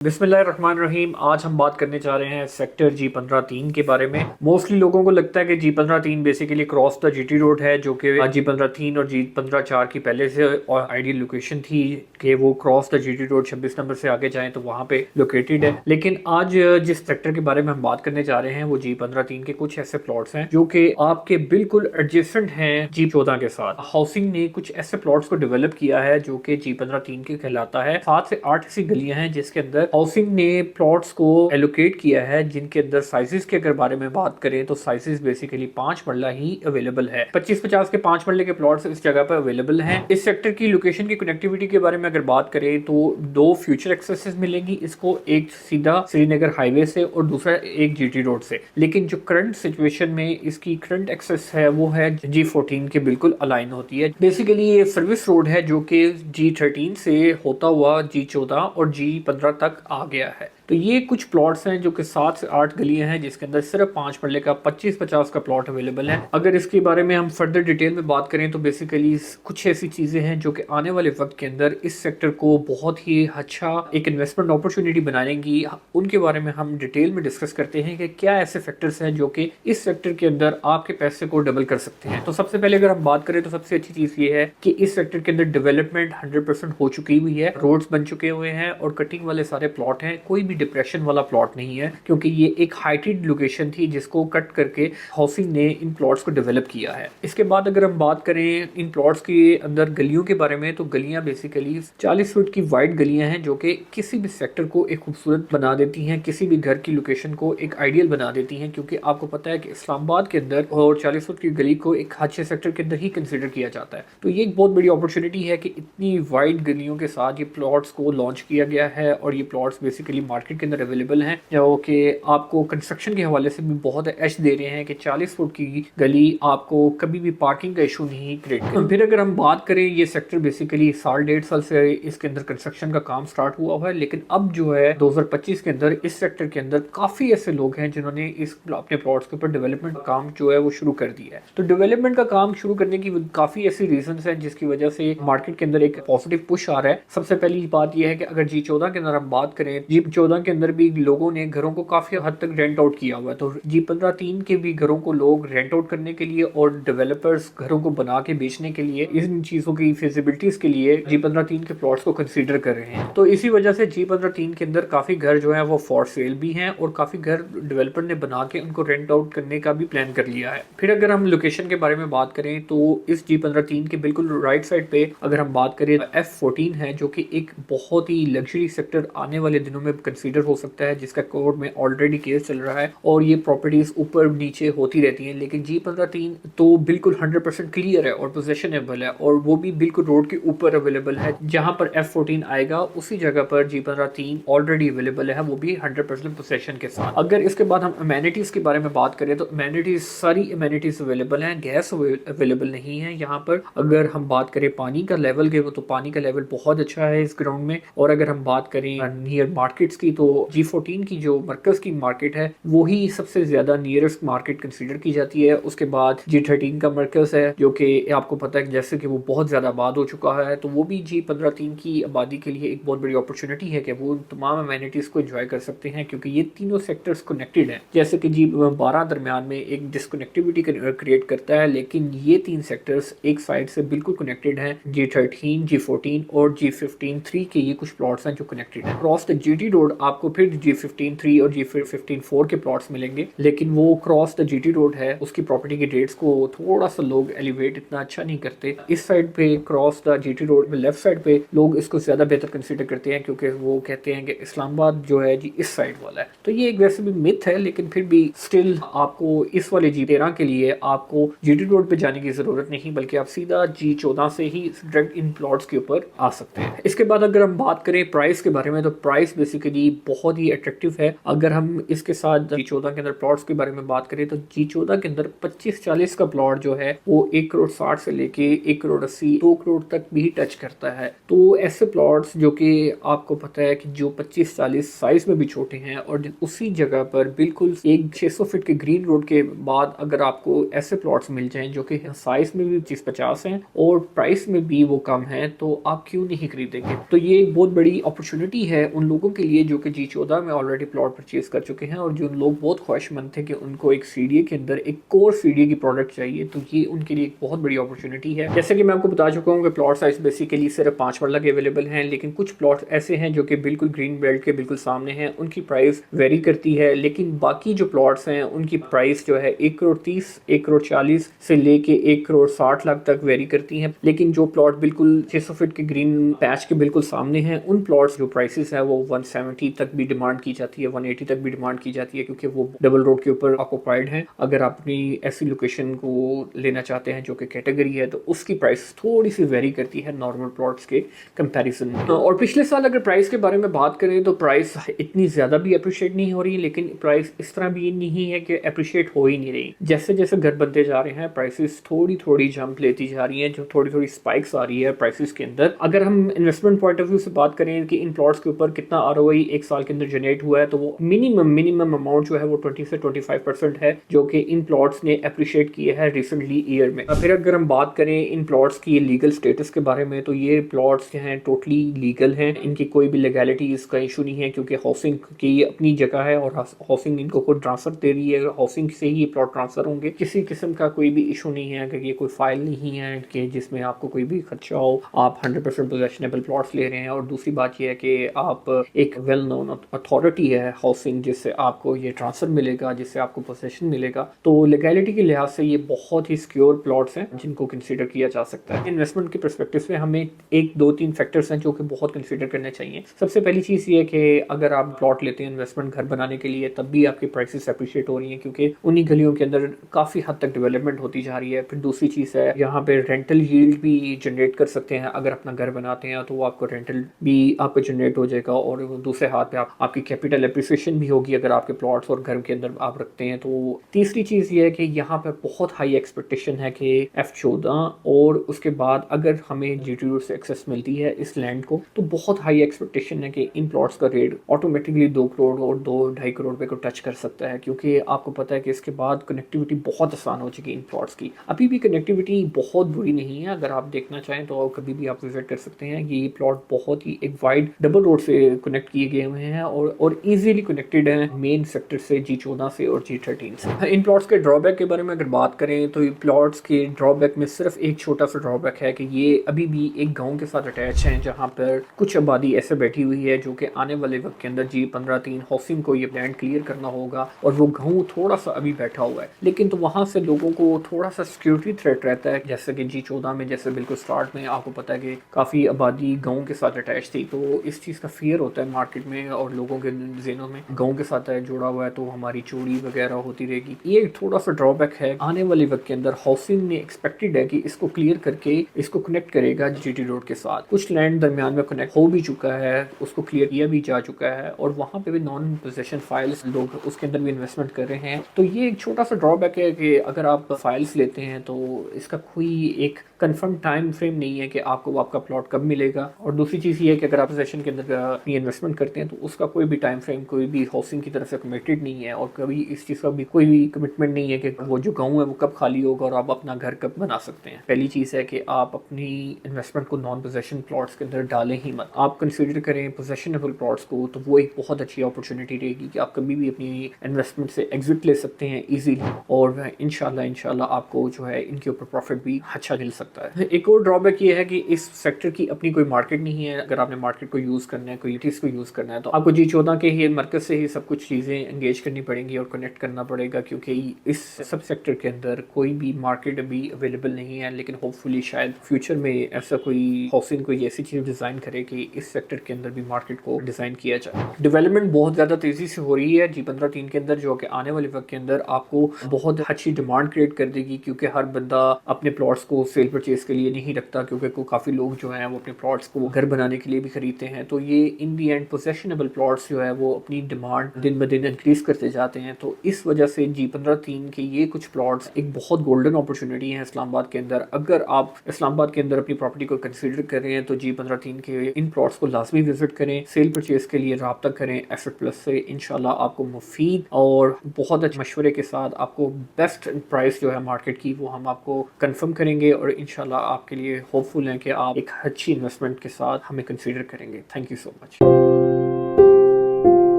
बिस्मिल्लाहिर्रहमानिर्रहीम। आज हम बात करने जा रहे हैं सेक्टर G15-3 के बारे में। मोस्टली लोगों को लगता है कि G15-3 basically cross the GT road है, जो कि G15-3 और G15-4 की पहले से और आइडियल लोकेशन थी कि वो cross the GT road 26 number से आगे जाएं तो वहाँ पे लोकेटेड है। लेकिन आज जिस सेक्टर के बारे में हम बात करने जा रहे हैं वो G15-3 के कुछ ऐसे प्लॉट्स हैं जो कि आपके बिल्कुल एडजेसेंट हैं G14 के साथ। हाउसिंग ने कुछ ऐसे प्लॉट्स को डेवलप किया है जो कि G15-3 के कहलाता है। 7 से 8 ऐसी गलियां हैं जिसके अंदर हाउसिंग ने प्लॉट्स को एलोकेट किया है, जिनके अंदर साइजेस के अगर बारे में बात करें तो साइजेस बेसिकली 5 मरला ही अवेलेबल है। 25-50 के 5 मरले के प्लॉट्स इस जगह पर अवेलेबल हैं। इस सेक्टर की लोकेशन की कनेक्टिविटी के बारे में अगर बात करें तो 2 फ्यूचर एक्सेसेस मिलेंगी इसको, एक सीधा श्रीनगर हाईवे से और दूसरा एक जीटी रोड से। लेकिन जो करंट सिचुएशन में इसकी करंट एक्सेस है वो है G14 के बिल्कुल अलाइन होती है। बेसिकली ये सर्विस रोड है जो कि G13 से होता हुआ G14 और G15 तक आ गया है। तो ये कुछ प्लॉट्स हैं जो कि 7 से 8 गलियां हैं जिसके अंदर सिर्फ 5 मरले का 25-50 का प्लॉट अवेलेबल है। अगर इसके बारे में हम फर्दर डिटेल में बात करें तो बेसिकली कुछ ऐसी चीजें हैं जो कि आने वाले वक्त के अंदर इस सेक्टर को बहुत ही अच्छा एक इन्वेस्टमेंट अपॉर्चुनिटी बनाएंगी। उनके बारे में हम डिटेल में डिस्कस करते हैं कि क्या ऐसे फैक्टर्स हैं जो कि इस सेक्टर के अंदर आपके पैसे को डबल कर सकते हैं। तो सबसे पहले अगर हम बात करें तो सबसे अच्छी चीज ये है कि इस सेक्टर के अंदर डेवलपमेंट 100% हो चुकी हुई है। रोड्स बन चुके हुए हैं और कटिंग वाले सारे प्लॉट हैं, कोई भी डिप्रेशन वाला प्लॉट नहीं है क्योंकि ये एक हाइटेड लोकेशन थी जिसको कट करके हाउसिंग ने इन प्लॉट्स को डेवलप किया है। इसके बाद अगर हम बात करें इन प्लॉट्स के अंदर गलियों के बारे में तो गलियां बेसिकली 40 फुट की वाइड गलियां हैं जो कि किसी भी सेक्टर को एक खूबसूरत बना देती हैं, किसी भी घर की लोकेशन को एक आइडियल बना देती हैं। क्योंकि आपको पता है कि इस्लामाबाद के अंदर और 40 फुट की गली को एक अच्छे सेक्टर के अंदर ही कंसिडर किया जाता है। तो ये एक बहुत बड़ी अपॉर्चुनिटी है कि इतनी वाइड गलियों के साथ ये प्लॉट्स को लॉन्च किया गया है और ये प्लॉट्स बेसिकली मार्केट के अंदर अवेलेबल हैं जो कि आपको कंस्ट्रक्शन के हवाले से भी बहुत एज दे रहे हैं कि 40 फुट की गली आपको कभी भी पार्किंग का इशू नहीं क्रिएट करेगी। फिर अगर हम बात करें ये सेक्टर बेसिकली साल 1.5 साल से इसके अंदर कंस्ट्रक्शन का काम स्टार्ट हुआ है, लेकिन अब जो है 2025 के अंदर इस सेक्टर के अंदर काफी ऐसे लोग हैं जिन्होंने इस अपने प्लॉट्स के ऊपर डेवलपमेंट का काम जो है वो शुरू कर दिया है। तो डेवलपमेंट का काम शुरू करने की काफी ऐसी रीजन है जिसकी वजह से मार्केट के अंदर एक पॉजिटिव पुश आ रहा है। सबसे पहली बात यह है कि अगर G14 के अंदर हम बात करें, G14 के अंदर भी लोगों ने घरों को काफी हद तक रेंट आउट किया हुआ है। तो G15-3 के भी घरों को लोग रेंट आउट करने के लिए और डेवलपर्स घरों को बना के बेचने के लिए इन चीजों की फिजिबिलिटीज के लिए G15-3 के प्लॉट्स को कंसीडर कर रहे हैं। तो इसी वजह से G15-3 के अंदर काफी घर जो है वो फॉर सेल भी हैं और काफी घर डेवलपर ने बना के उनको रेंट आउट करने का भी प्लान कर लिया है। फिर अगर हम लोकेशन के बारे में बात करें तो इस G15-3 के बिल्कुल राइट साइड पे अगर हम बात करें F14 है जो कि एक बहुत ही लग्जरी सेक्टर आने वाले दिनों में कंसीडर हो सकता है, जिसका कोर्ट में ऑलरेडी केस चल रहा है और ये प्रॉपर्टीज ऊपर नीचे होती रहती हैं। लेकिन G15-3 तो बिल्कुल 100% क्लियर है और पोजेशनेबल है और वो भी बिल्कुल रोड के ऊपर अवेलेबल है। जहां पर F14 आएगा उसी जगह पर G15-3 ऑलरेडी अवेलेबल है, वो भी 100% पोजेशन के साथ। अगर इसके बाद हम अमेनिटीज के बारे में बात करें तो अमेनिटीज सारी अमेनिटीज अवेलेबल हैं, गैस अवेलेबल नहीं है यहाँ पर। अगर हम बात करें पानी का लेवल के तो पानी का लेवल बहुत अच्छा है इस ग्राउंड में। और अगर हम बात करें नियर मार्केट्स की तो G14 की जो मरकज की मार्केट है वो ही सबसे ज्यादा नियरेस्ट मार्केट कंसीडर की जाती है। उसके बाद G13 का मरकज है जो कि आपको पता है जैसे कि वो बहुत ज्यादा आबाद हो चुका है, तो वो भी G15-3 की आबादी के लिए एक बहुत बड़ी अपॉर्चुनिटी है कि वो तमाम अमेनिटीज को एंजॉय कर सकते हैं क्योंकि ये तीनों सेक्टर्स कनेक्टेड हैं। जैसे कि G12 दरमियान में एक डिस्कनेक्टिविटी क्रिएट करता है, लेकिन ये 3 सेक्टर्स एक साइड से बिल्कुल कनेक्टेड हैं। G13, G14 और G15-3 के ये कुछ प्लॉट्स हैं जो कनेक्टेड हैं। क्रॉस द जीटी रोड आपको फिर G15-3 और G15-4 के प्लॉट्स मिलेंगे, लेकिन वो क्रॉस द जीटी रोड है उसकी प्रॉपर्टी के रेट्स को थोड़ा सा लोग एलिवेट इतना अच्छा नहीं करते। इस साइड पे क्रॉस द जीटी रोड में लेफ्ट साइड पे लोग इसको ज्यादा बेहतर कंसीडर करते हैं क्योंकि वो कहते हैं कि इस्लामाबाद जो है जी इस साइड वाला है। तो ये एक वैसे भी मिथ है, लेकिन फिर भी स्टिल आपको इस वाले G13 के लिए आपको जीटी रोड पे जाने की जरूरत नहीं, बल्कि आप सीधा G14 से ही डायरेक्ट इन प्लॉट्स के ऊपर आ सकते हैं। इसके बाद अगर हम बात करें प्राइस के बारे में तो प्राइस बेसिकली बहुत ही अट्रैक्टिव है। अगर हम इसके साथ G14 के अंदर प्लॉट्स के बारे में बात करें तो G14 के अंदर 25-40 का प्लॉट जो है वो 1 करोड़ 60 से लेके 1 करोड़ 80, 2 करोड़ तक भी टच करता है। तो ऐसे प्लॉट्स जो कि आपको पता है कि जो 25-40 साइज में भी छोटे हैं और उसी जगह पर बिल्कुल एक 600 फीट के ग्रीन रोड के बाद अगर आपको ऐसे प्लॉट्स मिल जाएं जो कि साइज में भी 25-50 हैं और प्राइस में भी वो कम है, तो आप क्यों नहीं खरीदेंगे। तो ये एक बहुत बड़ी अपॉर्चुनिटी है उन लोगों के लिए जो कि G14 में ऑलरेडी प्लॉट परचेज कर चुके हैं और जो लोग बहुत ख्वाहिशमंद थे कि उनको एक CDA के अंदर एक कोर CDA की प्रोडक्ट चाहिए, तो ये उनके लिए एक बहुत बड़ी अपॉर्चुनिटी है। जैसे कि मैं आपको बता चुका हूँ कि प्लॉट साइज बेसिकली सिर्फ 5 मरला के अवेलेबल हैं, लेकिन कुछ प्लॉट ऐसे हैं जो कि बिल्कुल ग्रीन बेल्ट के बिल्कुल सामने हैं, उनकी प्राइस वेरी करती है। लेकिन बाकी जो प्लॉट्स हैं उनकी प्राइस जो है 1 करोड़ 30, 1 करोड़ 40 से लेके 1 करोड़ 60 लाख तक वेरी करती हैं। लेकिन जो प्लॉट बिल्कुल 600 फीट के ग्रीन पैच के बिल्कुल सामने हैं, उन प्लॉट्स जो प्राइसेस है वो 170 तक भी डिमांड की जाती है, 180 तक भी डिमांड की जाती है, क्योंकि वो डबल रोड के ऊपर ऑक्यूपाइड हैं। अगर आप अपनी ऐसी लोकेशन को लेना चाहते हैं जो कि कैटेगरी है, तो उसकी प्राइस थोड़ी सी वेरी करती है नॉर्मल प्लॉट्स के कंपैरिजन में। और पिछले साल अगर प्राइस के बारे में बात करें तो प्राइस इतनी ज़्यादा भी अप्रिशिएट नहीं हो रही, लेकिन प्राइस इस तरह भी नहीं है कि अप्रिशिएट हो ही नहीं रही। जैसे जैसे घर बनते जा रहे हैं प्राइसेस थोड़ी थोड़ी जंप लेती जा रही हैं, जो थोड़ी थोड़ी स्पाइक्स आ रही है प्राइसेस के अंदर। अगर हम इन्वेस्टमेंट पॉइंट ऑफ व्यू से बात करें कि इन प्लॉट्स के ऊपर कितना ROI एक साल के अंदर जनरेट हुआ है, तो वो मिनिमम अमाउंट जो है वो 20 से 25% है, जो कि इन प्लॉट्स ने अप्रिशिएट किया है रिसेंटली ईयर में। फिर अगर हम बात करें इन प्लॉट्स की लीगल स्टेटस के बारे में, तो ये प्लॉट्स हैं टोटली लीगल हैं, इनकी कोई भी लीगैलिटी इसका इशू नहीं है, क्योंकि हाउसिंग की अपनी जगह है और हाउसिंग इनको खुद ट्रांसफर दे रही है। हाउसिंग से ही ये प्लॉट ट्रांसफर होंगे, किसी किस्म का कोई भी इशू नहीं है कि ये कोई फाइल नहीं है कि जिसमें आपको कोई भी खर्चा हो। आप 100% पोजेशनेबल प्लॉट्स ले रहे हैं। और दूसरी बात यह है कि आप एक वेल नोन अथॉरिटी है हाउसिंग, जिससे आपको ये ट्रांसफर मिलेगा, जिससे आपको पोजेशन मिलेगा। तो लीगैलिटी के लिहाज से ये बहुत ही सिक्योर प्लॉट्स हैं जिनको कंसीडर किया जा सकता है। इन्वेस्टमेंट के पर्सपेक्टिव से हमें 1, 2, 3 फैक्टर्स हैं जो कि बहुत कंसीडर करने चाहिए। सबसे पहली चीज़ ये है कि अगर आप प्लॉट लेते हैं इन्वेस्टमेंट घर बनाने के लिए, तब भी आपकी प्राइसेस अप्रिशिएट हो रही हैं, क्योंकि उन्हीं गलियों के अंदर काफ़ी हद तक डेवलपमेंट होती जा रही है। फिर दूसरी चीज़ है, यहाँ पे रेंटल यील्ड भी जनरेट कर सकते हैं। अगर अपना घर बनाते हैं तो वो आपको रेंटल भी आपको जनरेट हो जाएगा, और दूसरे हाथ पे आपकी कैपिटल एप्रिसिएशन भी होगी अगर आपके प्लॉट्स और घर के अंदर आप रखते हैं। तो तीसरी चीज़ ये है कि यहाँ पे बहुत हाई एक्सपेक्टेशन है कि F14 और उसके बाद अगर हमें GT रोड से एक्सेस मिलती है इस लैंड को, तो बहुत हाई एक्सपेक्टेशन है कि इन प्लॉट्स का रेट ऑटोमेटिकली 2 करोड़ और 2-2.5 करोड़ रुपए को टच कर सकता है, क्योंकि आपको पता है कि इसके बाद कनेक्टिविटी बहुत आसान हो चुकी है इन प्लॉट्स की। अभी भी कनेक्टिविटी बहुत बुरी नहीं है, अगर आप देखना चाहें तो कभी भी आप विजिट कर सकते हैं। ये प्लॉट बहुत ही एक वाइड डबल रोड से कनेक्ट किए गए हुए हैं और इजीली कनेक्टेड हैं मेन सेक्टर से, G14 से और G13 से। इन प्लॉट्स के ड्रॉबैक के बारे में अगर बात करें तो ये प्लॉट्स के ड्रॉबैक में सिर्फ एक छोटा सा ड्रॉबैक है कि ये अभी भी एक गांव के साथ अटैच हैं, जहां पर कुछ आबादी ऐसे बैठी हुई है जो कि आने वाले वक्त के अंदर G15-3 हाउसिंग को ये लैंड क्लियर करना होगा, और वो गांव थोड़ा सा अभी बैठा हुआ है। लेकिन तो वहां से लोगों को थोड़ा सा सिक्योरिटी थ्रेट रहता है, जैसे कि G14 में जैसे बिल्कुल स्टार्ट में आपको पता है कि काफ़ी आबादी गाँव के साथ अटैच थी, तो इस चीज़ का फियर होता है मार्केट में और लोगों के ज़हनों में, गाँव के साथ जुड़ा हुआ है तो हमारी चोरी वगैरह होती रहेगी। ये थोड़ा सा ड्रॉबैक है। आने वाले वक्त के अंदर हाउसिंग ने एक्सपेक्टेड है कि इसको क्लियर करके इसको कनेक्ट करेगा GT रोड के साथ। कुछ लैंड दरमियान में कनेक्ट हो भी चुका है, उसको क्लियर किया भी जा चुका है, और वहाँ पे भी नॉन पोजेशन फाइल्स लोग उसके अंदर भी इन्वेस्टमेंट कर रहे हैं। तो ये एक छोटा सा ड्रॉबैक है कि अगर आप फाइल्स लेते हैं तो इसका कोई एक कंफर्म टाइम फ्रेम नहीं है कि आपको आपका प्लॉट कब मिलेगा। और दूसरी चीज़ ये है कि अगर आप पोजेशन के अंदर अपनी इन्वेस्टमेंट करते हैं तो उसका कोई भी टाइम फ्रेम कोई भी हाउसिंग की तरफ से कमिटेड नहीं है, और कभी इस चीज़ का भी कोई भी कमिटमेंट नहीं है कि वो जो गाँव है वो कब खाली होगा और आप अपना घर कब बना सकते हैं। पहली चीज़ है कि आप अपनी इन्वेस्टमेंट को नॉन पोजेशन प्लॉट्स के अंदर डालें ही मत। आप कंसिडर करें पोजेशनेबल प्लॉट्स को, तो वो एक बहुत अच्छी अपॉर्चुनिटी रहेगी कि आप कभी भी अपनी इन्वेस्टमेंट से एग्जिट ले सकते हैं ईजीली, और इंशाल्लाह आपको जो है इनके ऊपर प्रॉफिट भी अच्छा मिल सकता है। एक और ड्रॉबैक ये है कि इस सेक्टर की अपनी कोई मार्केट नहीं है। अगर आपने मार्केट को यूज़ करना है, कोई को यूज़ करना है, तो आपको G14 के ही मरकज से ही सब कुछ चीज़ें एंगेज करनी पड़ेंगी और कनेक्ट करना पड़ेगा, क्योंकि इस सब सेक्टर के अंदर कोई भी मार्केट अभी अवेलेबल नहीं है। लेकिन होपफुली शायद फ्यूचर में ऐसा कोई हाउसिंग कोई ऐसी चीज़ डिज़ाइन करे कि इस सेक्टर के अंदर भी मार्केट को डिज़ाइन किया जाए। डेवलपमेंट बहुत ज़्यादा तेज़ी से हो रही है G15-3 के अंदर, जो कि आने वाले वक्त के अंदर आपको बहुत अच्छी डिमांड क्रिएट कर देगी, क्योंकि हर बंदा अपने प्लॉट्स को सेल परचेज के लिए नहीं रखता, क्योंकि काफ़ी लोग जो हैं वो अपने प्लॉट्स को घर बनाने के लिए भी खरीदते हैं। तो ये इन दी एंड पोजेशनेबल प्लॉट्स जो है वो अपनी डिमांड दिन ब दिन इंक्रीज करते जाते हैं। तो इस वजह से G15-3 के ये कुछ प्लॉट्स एक बहुत गोल्डन अपॉर्चुनिटी है इस्लामाबाद के अंदर। अगर आप इस्लामाबाद के अंदर अपनी प्रॉपर्टी को कंसीडर कर रहे हैं तो G15-3 के इन प्लॉट्स को लाजमी विजिट करें। सेल परचेज के लिए रब्ता करें एसेट प्लस से। इंशाल्लाह आपको मुफीद और बहुत अच्छे मशवरे के साथ आपको बेस्ट प्राइस जो है मार्केट की वो हम आपको कंफर्म करेंगे, और इंशाल्लाह आपके लिए होपफुल हैं कि आप एक अच्छी इन्वेस्टमेंट के साथ हमें कंसीडर करेंगे। Thank you so much.